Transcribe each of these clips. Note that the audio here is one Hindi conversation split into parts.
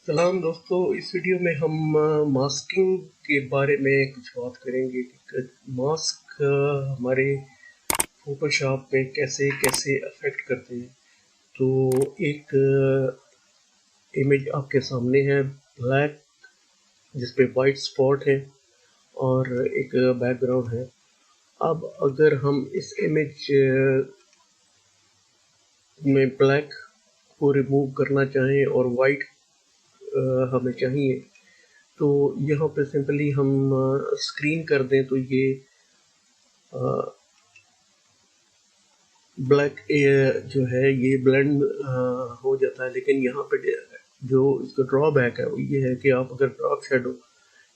सलाम दोस्तों, इस वीडियो में हम मास्किंग के बारे में कुछ बात करेंगे कि मास्क हमारे फोटोशॉप में कैसे कैसे अफेक्ट करते हैं। तो एक इमेज आपके सामने है, ब्लैक जिस पे वाइट स्पॉट है और एक बैकग्राउंड है। अब अगर हम इस इमेज में ब्लैक को रिमूव करना चाहें और वाइट हमें चाहिए, तो यहाँ पे सिंपली हम स्क्रीन कर दें तो ये ब्लैक जो है ये ब्लेंड हो जाता है। लेकिन यहाँ पे जो इसका ड्रॉबैक है वो ये है कि आप अगर ड्रॉप शेडो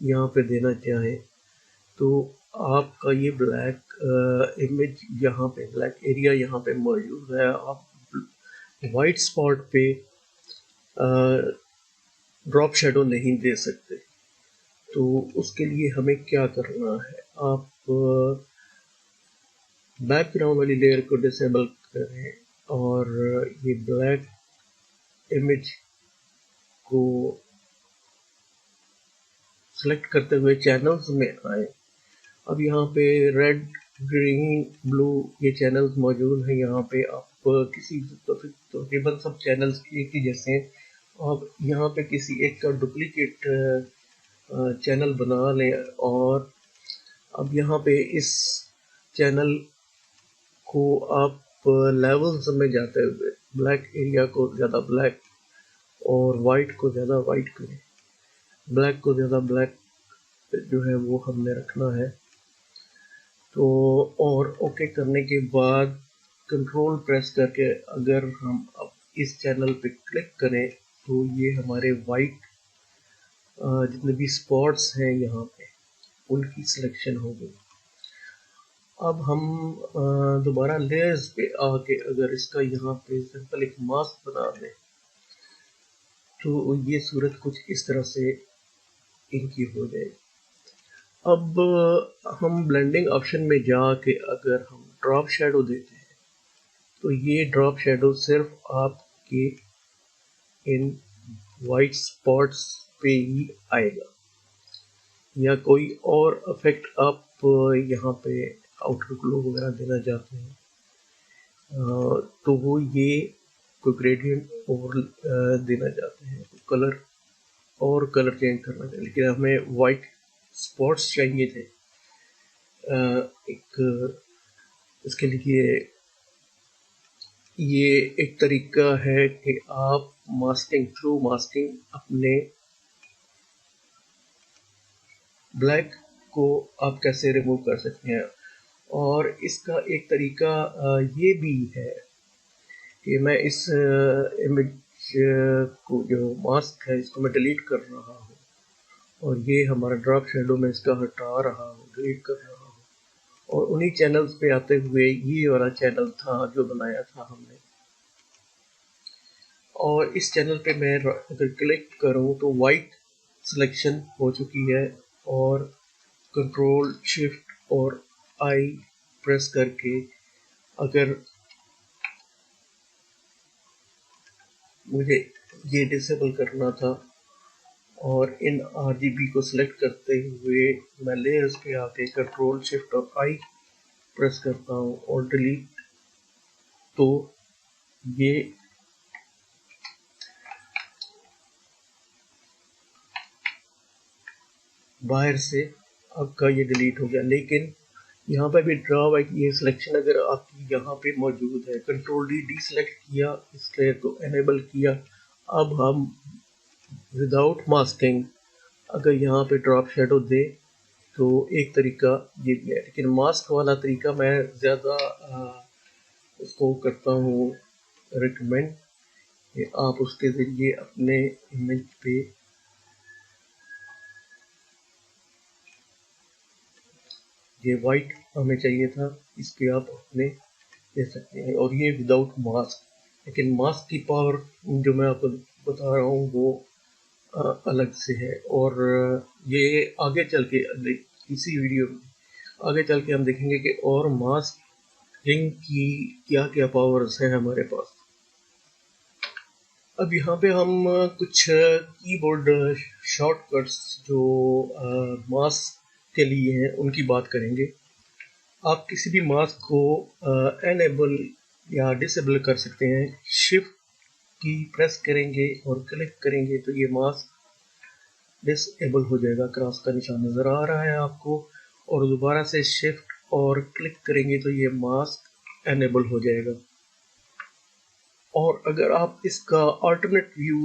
यहाँ पे देना चाहें तो आपका ये ब्लैक इमेज यहाँ पे ब्लैक एरिया यहाँ पे मौजूद है, आप वाइट स्पॉट पे ड्रॉप शेडो नहीं दे सकते। तो उसके लिए हमें क्या करना है, आप बैकग्राउंड वाली लेयर को डिसेबल करें और ये ब्लैक इमेज को सेलेक्ट करते हुए चैनल्स में आए। अब यहाँ पे रेड, ग्रीन, ब्लू ये चैनल्स मौजूद हैं। यहाँ पे आप किसी तकरीबन सब चैनल्स एक ही जैसे हैं। आप यहाँ पे किसी एक का डुप्लीकेट चैनल बना लें और अब यहाँ पे इस चैनल को आप लेवल्स में जाते हुए ब्लैक एरिया को ज़्यादा ब्लैक और वाइट को ज़्यादा वाइट करें, ब्लैक को ज़्यादा ब्लैक जो है वो हमने रखना है। तो और ओके करने के बाद कंट्रोल प्रेस करके अगर हम अब इस चैनल पे क्लिक करें तो ये हमारे वाइट जितने भी स्पॉट्स हैं यहाँ पे उनकी सिलेक्शन हो गई। अब हम दोबारा लेयर्स पे आके अगर इसका यहाँ पे सिंपल एक मास्क बना दें तो ये सूरत कुछ इस तरह से इनकी हो जाएगी। अब हम ब्लेंडिंग ऑप्शन में जाके अगर हम ड्रॉप शेडो देते हैं तो ये ड्रॉप शेडो सिर्फ आपके इन वाइट स्पॉट्स पे ही आएगा, या कोई और इफेक्ट आप यहाँ पे आउटर ग्लो वगैरह देना चाहते हैं तो वो ये कोई ग्रेडियंट और देना चाहते हैं, कलर और कलर चेंज करना चाहिए। लेकिन हमें वाइट स्पॉट्स चाहिए थे। एक इसके लिए ये एक तरीका है कि आप मास्किंग थ्रू मास्किंग अपने ब्लैक को आप कैसे रिमूव कर सकते हैं। और इसका एक तरीका ये भी है कि मैं इस इमेज को जो मास्क है इसको मैं डिलीट कर रहा हूँ और ये हमारा ड्रॉप शेडो में इसका हटा रहा हूँ, डिलीट कर रहा हूँ और उन्हीं चैनल्स पे आते हुए ये वाला चैनल था जो बनाया था हमने, और इस चैनल पे मैं अगर क्लिक करूँ तो वाइट सिलेक्शन हो चुकी है और कंट्रोल शिफ्ट और आई प्रेस करके अगर मुझे ये डिसेबल करना था और इन आरजीबी को सिलेक्ट करते हुए मैं लेयर्स पे आके कंट्रोल शिफ्ट और आई प्रेस करता हूँ और डिलीट, तो ये बाहर से आपका ये डिलीट हो गया। लेकिन यहाँ पर भी ड्रॉबैक ये सिलेक्शन अगर आपकी यहाँ पे मौजूद है, कंट्रोल डी डीसेलेक्ट किया, इस लेयर को एनेबल किया, अब हम विदाउट मास्किंग अगर यहाँ पे ड्रॉप शेडो दे तो एक तरीका ये भी है। लेकिन मास्क वाला तरीका मैं ज़्यादा उसको करता हूँ रिकमेंड कि आप उसके ज़रिए अपने इमेज पे ये वाइट हमें चाहिए था इस पे आप अपने दे सकते हैं, और ये विदाउट मास्क। लेकिन मास्क की पावर जो मैं आपको बता रहा हूँ वो अलग से है, और ये आगे चल के इसी वीडियो में आगे चल के हम देखेंगे कि और मास्किंग की क्या क्या पावर्स हैं हमारे पास। अब यहाँ पे हम कुछ कीबोर्ड शॉर्टकट्स जो मास्क के लिए हैं उनकी बात करेंगे। आप किसी भी मास्क को एनेबल या डिसेबल कर सकते हैं। शिफ्ट की प्रेस करेंगे और क्लिक करेंगे तो ये मास्क डिसेबल हो जाएगा। क्रॉस का निशान नज़र आ रहा है आपको, और दोबारा से शिफ्ट और क्लिक करेंगे तो ये मास्क एनेबल हो जाएगा। और अगर आप इसका अल्टरनेट व्यू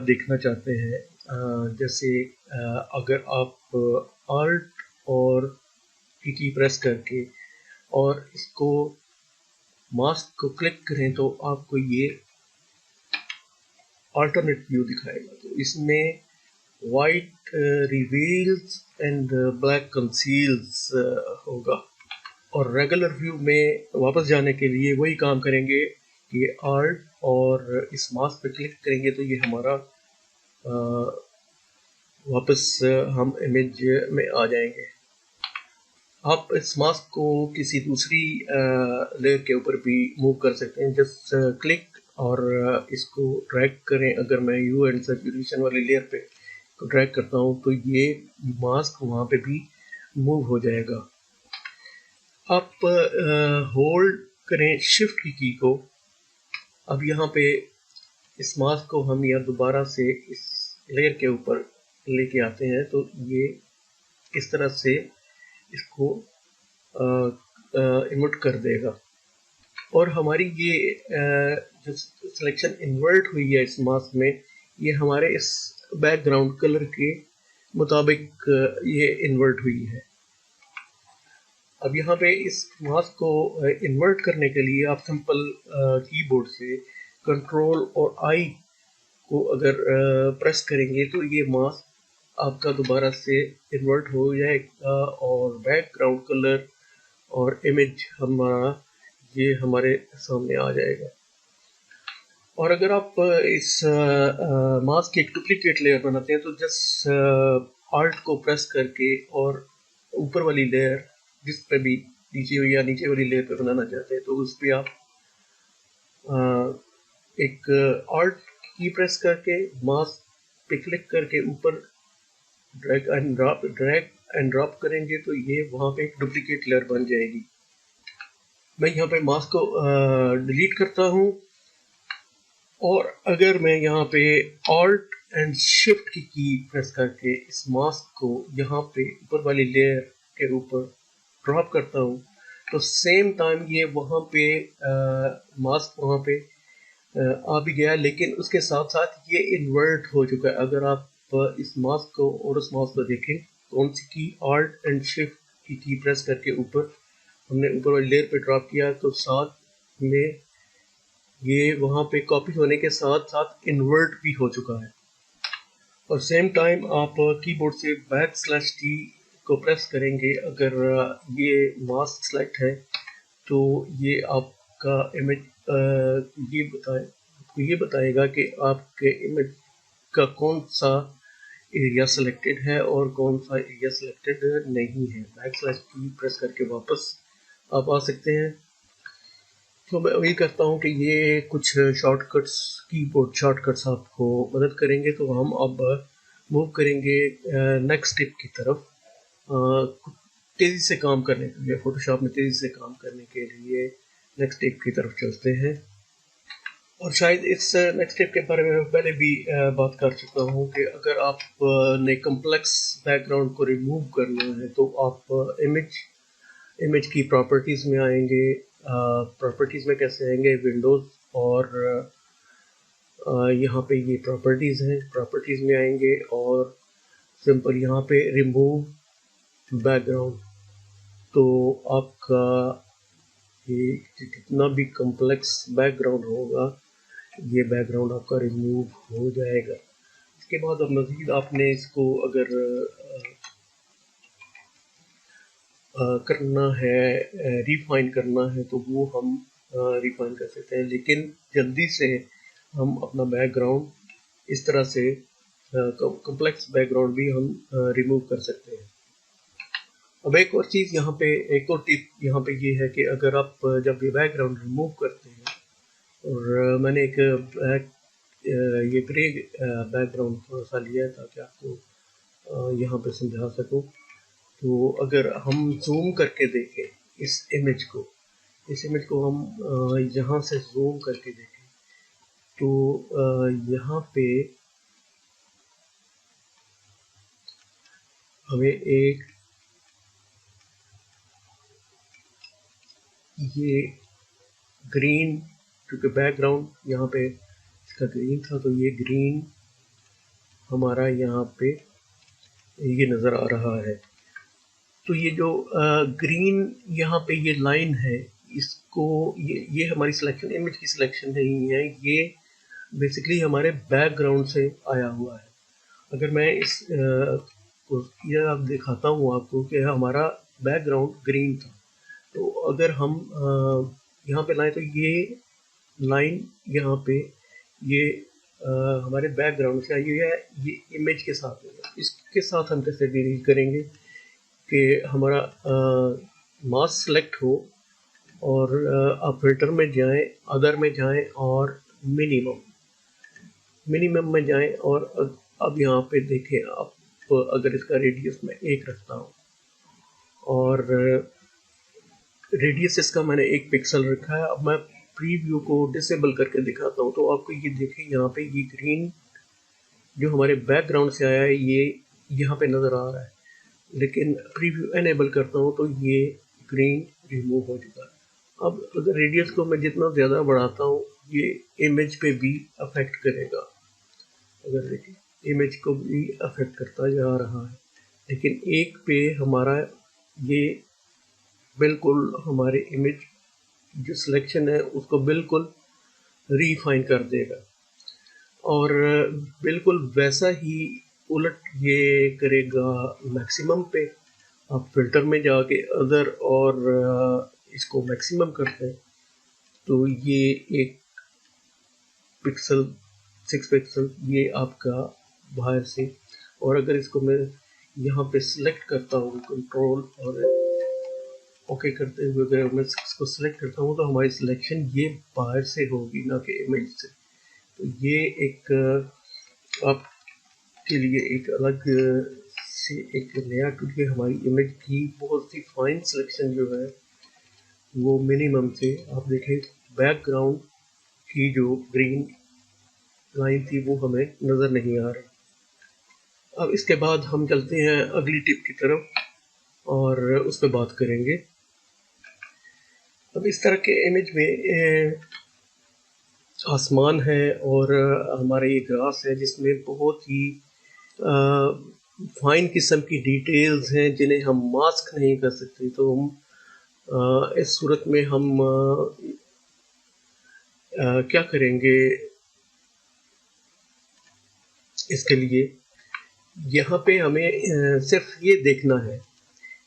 देखना चाहते हैं, जैसे अगर आप अल्ट और की प्रेस करके और इसको मास्क को क्लिक करें तो आपको ये अल्टरनेट व्यू दिखाएगा। तो इसमें white reveals and black conceals होगा। और रेगुलर व्यू में वापस जाने के लिए वही काम करेंगे कि आल्ट और इस मास्क पे क्लिक करेंगे तो ये हमारा वापस हम इमेज में आ जाएंगे। आप इस मास्क को किसी दूसरी लेयर के ऊपर भी मूव कर सकते हैं। जस्ट क्लिक और इसको ड्रैग करें। अगर मैं यू एंड सैचुरेशन वाली लेयर पे को ड्रैग करता हूँ तो ये मास्क वहाँ पे भी मूव हो जाएगा। आप होल्ड करें शिफ्ट की को। अब यहाँ पे इस मास्क को हम यहाँ दोबारा से इस लेयर के ऊपर लेके आते हैं तो ये इस तरह से इसको इमोट कर देगा। और हमारी ये जो सिलेक्शन इन्वर्ट हुई है इस मास्क में, ये हमारे इस बैकग्राउंड कलर के मुताबिक ये इन्वर्ट हुई है। अब यहाँ पे इस मास्क को इन्वर्ट करने के लिए आप सिंपल कीबोर्ड से कंट्रोल और आई को अगर प्रेस करेंगे तो ये मास्क आपका दोबारा से इन्वर्ट हो जाएगा और बैकग्राउंड कलर और इमेज हमारा ये हमारे सामने आ जाएगा। और अगर आप इस मास्क की एक डुप्लीकेट लेयर बनाते हैं तो जस्ट आल्ट को प्रेस करके और ऊपर वाली लेयर जिस पे भी नीचे वाली लेयर पे बनाना चाहते हैं तो उस पर आप एक आल्ट की प्रेस करके मास्क पे क्लिक करके ऊपर ड्रैग एंड ड्रॉप करेंगे तो ये वहाँ पे एक डुप्लीकेट लेयर बन जाएगी। मैं यहाँ पे मास्क को डिलीट करता हूँ और अगर मैं यहाँ पे Alt एंड Shift की प्रेस करके इस मास्क को यहाँ पे ऊपर वाली लेयर के ऊपर ड्रॉप करता हूँ तो सेम टाइम ये वहाँ पे मास्क वहाँ पे आ भी गया, लेकिन उसके साथ साथ ये इन्वर्ट हो चुका है। अगर आप इस मास्क को और उस मास्क को देखें, कौन सी की Alt एंड Shift की प्रेस करके ऊपर हमने ऊपर वाली लेयर पे ड्रॉप किया तो साथ में ये वहाँ पे कॉपी होने के साथ साथ इन्वर्ट भी हो चुका है। और सेम टाइम आप कीबोर्ड से \T को प्रेस करेंगे। अगर ये मास्क सेलेक्ट है तो ये आपका इमेज ये बताएगा कि आपके इमेज का कौन सा एरिया सिलेक्टेड है और कौन सा एरिया सिलेक्टेड नहीं है। \T प्रेस करके वापस आप आ सकते हैं। तो मैं उम्मीद करता हूँ कि ये कुछ शॉर्टकट्स कीबोर्ड शॉर्टकट्स आपको मदद करेंगे। तो हम अब मूव करेंगे नेक्स्ट स्टेप की तरफ। तेज़ी से काम करने के लिए, फोटोशॉप में तेज़ी से काम करने के लिए नेक्स्ट स्टेप की तरफ चलते हैं। और शायद इस नेक्स्ट स्टेप के बारे में मैं पहले भी बात कर चुका हूँ कि अगर आप ने कम्प्लेक्स बैकग्राउंड को रिमूव करना है तो आप इमेज की प्रॉपर्टीज़ में आएंगे। प्रॉपर्टीज़ में कैसे आएंगे, विंडोज़ और यहाँ पे ये प्रॉपर्टीज़ हैं, प्रॉपर्टीज़ में आएंगे और सिंपल यहाँ पे रिमूव बैकग्राउंड। तो आपका ये जितना भी कम्प्लेक्स बैकग्राउंड होगा ये बैकग्राउंड आपका रिमूव हो जाएगा। इसके बाद अब मज़ीद आपने इसको अगर करना है, रिफाइन करना है तो वो हम रिफाइन कर सकते हैं, लेकिन जल्दी से हम अपना बैकग्राउंड इस तरह से कॉम्प्लेक्स बैकग्राउंड भी हम रिमूव कर सकते हैं। अब एक और चीज़ यहाँ पे, एक और टिप यहाँ पे ये है कि अगर आप जब ये बैकग्राउंड रिमूव करते हैं और मैंने एक ब्लैक ये ग्रे बैकग्राउंड थोड़ा सा लिया है ताकि आपको यहाँ पे समझा सकूँ। तो अगर हम जूम करके देखें इस इमेज को हम यहाँ से जूम करके देखें तो यहाँ पे हमें एक ये ग्रीन, क्योंकि बैकग्राउंड यहाँ पे इसका ग्रीन था तो ये ग्रीन हमारा यहाँ पे ये नज़र आ रहा है। तो ये जो ग्रीन यहाँ पे ये लाइन है, इसको ये हमारी सिलेक्शन, इमेज की सिलेक्शन नहीं है, ये बेसिकली हमारे बैकग्राउंड से आया हुआ है। अगर मैं इस को ये आप दिखाता हूँ आपको कि हमारा बैकग्राउंड ग्रीन था, तो अगर हम यहाँ पे लाएं तो ये लाइन यहाँ पे ये हमारे बैकग्राउंड से आई है, ये इमेज के साथ है। इसके साथ हम कैसे डील करेंगे कि हमारा मास्क सेलेक्ट हो और आप फिल्टर में जाएं, अदर में जाएं और मिनिमम में जाएं और अब यहाँ पे देखें आप, अगर इसका रेडियस मैं 1 रखता हूँ और रेडियस इसका मैंने 1 पिक्सल रखा है। अब मैं प्रीव्यू को डिसेबल करके दिखाता हूँ तो आपको ये देखें, यहाँ पे ये ग्रीन जो हमारे बैकग्राउंड से आया है ये यहाँ पे नज़र आ रहा है, लेकिन प्रीव्यू एनेबल करता हूँ तो ये ग्रीन रिमूव हो चुका है। अब अगर रेडियस को मैं जितना ज़्यादा बढ़ाता हूँ ये इमेज पे भी अफेक्ट करेगा। अगर देखिए इमेज को भी अफेक्ट करता जा रहा है, लेकिन एक पे हमारा ये बिल्कुल हमारे इमेज जो सिलेक्शन है उसको बिल्कुल रीफाइन कर देगा और बिल्कुल वैसा ही उलट ये करेगा मैक्सिमम पे। आप फिल्टर में जाके अदर और इसको मैक्सिमम करते हैं तो ये 1 पिक्सल 6 पिक्सल ये आपका बाहर से, और अगर इसको मैं यहाँ पे सिलेक्ट करता हूँ कंट्रोल और ओके करते हुए अगर मैं इसको सिलेक्ट करता हूँ तो हमारी सिलेक्शन ये बाहर से होगी ना कि इमेज से। तो ये एक आपके लिए एक अलग से एक नया टूल है। हमारी इमेज की बहुत सी फाइन सिलेक्शन जो है वो मिनिमम से, आप देखें बैकग्राउंड की जो ग्रीन लाइन थी वो हमें नज़र नहीं आ रही। अब इसके बाद हम चलते हैं अगली टिप की तरफ और उस पर बात करेंगे। अब इस तरह के इमेज में आसमान है और हमारा ये ग्रास है जिसमें बहुत ही फाइन किस्म की डिटेल्स हैं जिन्हें हम मास्क नहीं कर सकते। तो हम इस सूरत में हम क्या करेंगे, इसके लिए यहाँ पे हमें सिर्फ ये देखना है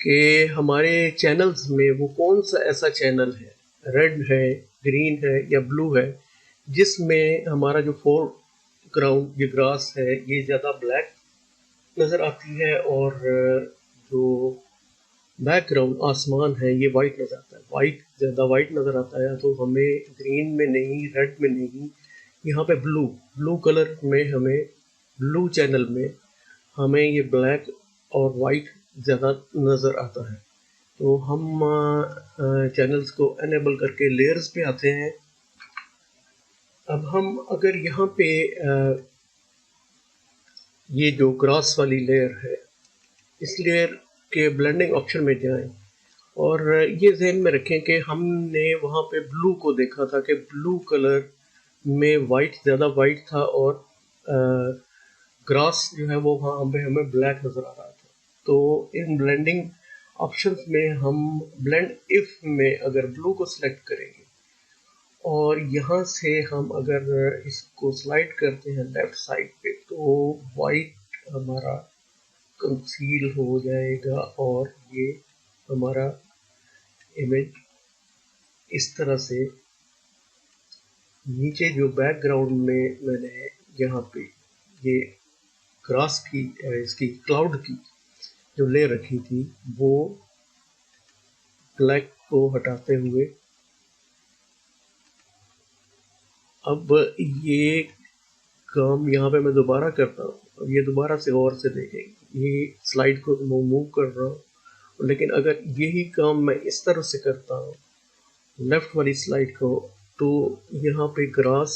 कि हमारे चैनल्स में वो कौन सा ऐसा चैनल है, रेड है, ग्रीन है या ब्लू है, जिसमें हमारा जो फोरग्राउंड ये ग्रास है ये ज़्यादा ब्लैक नज़र आती है और जो बैकग्राउंड आसमान है ये वाइट नज़र आता है, ज़्यादा वाइट नज़र आता है। तो हमें ग्रीन में नहीं, रेड में नहीं, यहाँ पे ब्लू कलर में, हमें ब्लू चैनल में हमें ये ब्लैक और वाइट ज़्यादा नज़र आता है। तो हम चैनल्स को एनेबल करके लेयर्स पे आते हैं। अब हम अगर यहाँ पे ये जो ग्रास वाली लेयर है इस लेयर के ब्लेंडिंग ऑप्शन में जाएं और ये ध्यान में रखें कि हमने वहाँ पे ब्लू को देखा था कि ब्लू कलर में वाइट, ज़्यादा वाइट था और ग्रास जो है वो वहाँ पे हमें ब्लैक नज़र आ रहा था। तो इन ब्लेंडिंग ऑप्शंस में हम ब्लेंड इफ में अगर ब्लू को सिलेक्ट करेंगे और यहाँ से हम अगर इसको स्लाइड करते हैं लेफ्ट साइड पे तो वाइट हमारा कंसील हो जाएगा और ये हमारा इमेज इस तरह से नीचे जो बैकग्राउंड में मैंने यहाँ पे ये ग्रास की इसकी क्लाउड की जो लेयर रखी थी वो ब्लैक को हटाते हुए अब ये काम यहाँ पे मैं दोबारा करता हूँ, अब ये दोबारा से गौर से देखेंगे, ये स्लाइड को मूव कर रहा हूँ, लेकिन अगर यही काम मैं इस तरह से करता हूँ लेफ्ट वाली स्लाइड को, तो यहाँ पे ग्रास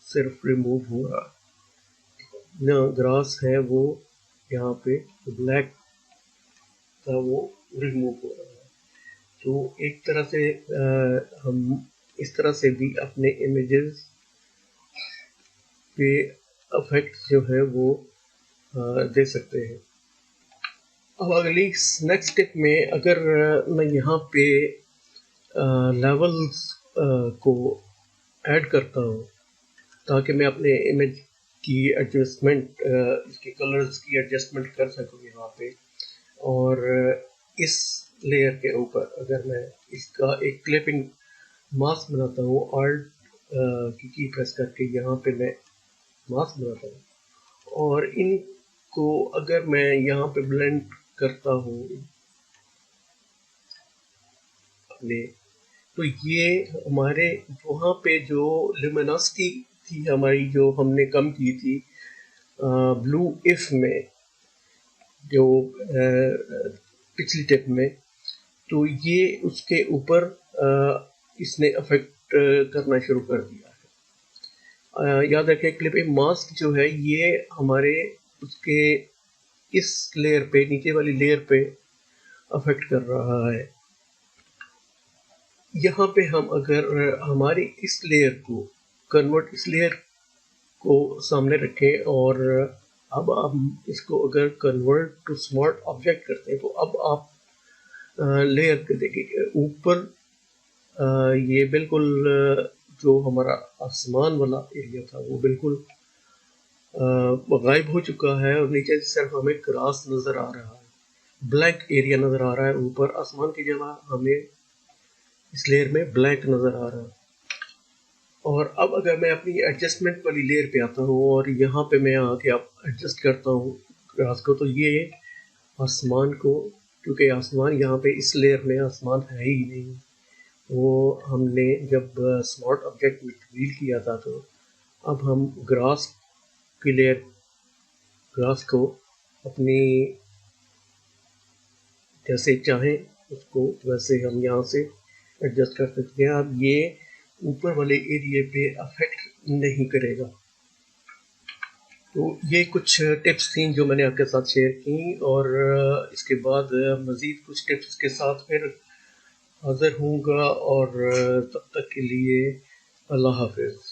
सिर्फ रिमूव हो रहा है ना, ग्रास है वो यहाँ पे ब्लैक था वो रिमूव हो रहा है। तो एक तरह से हम इस तरह से भी अपने इमेजेस पे इफेक्ट जो है वो दे सकते हैं। अब अगली नेक्स्ट स्टेप में अगर मैं यहाँ पे लेवल्स को ऐड करता हूँ ताकि मैं अपने इमेज की एडजस्टमेंट, इसके कलर्स की एडजस्टमेंट कर सकूँ यहाँ पे, और इस लेयर के ऊपर अगर मैं इसका एक क्लिपिंग मास्क बनाता हूँ, ऑल्ट की प्रेस करके यहाँ पे मैं मास्क बनाता हूँ, और इनको अगर मैं यहाँ पे ब्लेंड करता हूँ अपने, तो ये हमारे वहाँ पे जो ल्यूमिनोसिटी थी हमारी, जो हमने कम की थी ब्लू इफ में, जो पिछली टिप में, तो ये उसके ऊपर इसने अफेक्ट करना शुरू कर दिया है। याद रखें क्लिपिंग मास्क जो है ये हमारे उसके इस लेयर पे, नीचे वाली लेयर पे अफेक्ट कर रहा है। यहाँ पे हम अगर हमारी इस लेयर को कन्वर्ट, इस लेयर को सामने रखें और अब हम इसको अगर कन्वर्ट टू स्मार्ट ऑब्जेक्ट करते हैं, तो अब आप लेयर के देखिए ऊपर ये बिल्कुल जो हमारा आसमान वाला एरिया था वो बिल्कुल गायब हो चुका है, और नीचे सिर्फ हमें ग्रास नज़र आ रहा है, ब्लैक एरिया नज़र आ रहा है। ऊपर आसमान की जगह हमें इस लेयर में ब्लैक नज़र आ रहा है। और अब अगर मैं अपनी एडजस्टमेंट वाली लेयर पे आता हूँ और यहाँ पे मैं आके अब एडजस्ट करता हूँ ग्रास को, तो ये आसमान को, क्योंकि आसमान यहाँ पे इस लेयर में आसमान है ही नहीं, वो हमने जब स्मार्ट ऑब्जेक्ट में तब्दील किया था, तो अब हम ग्रास की लेयर, ग्रास को अपनी जैसे चाहें उसको वैसे हम यहाँ से एडजस्ट कर सकते हैं। अब ये ऊपर वाले एरिया पे अफेक्ट नहीं करेगा। तो ये कुछ टिप्स थी जो मैंने आपके साथ शेयर की, और इसके बाद मज़ीद कुछ टिप्स के साथ फिर हाज़िर होऊंगा, और तब तक के लिए अल्लाह हाफ़िज़।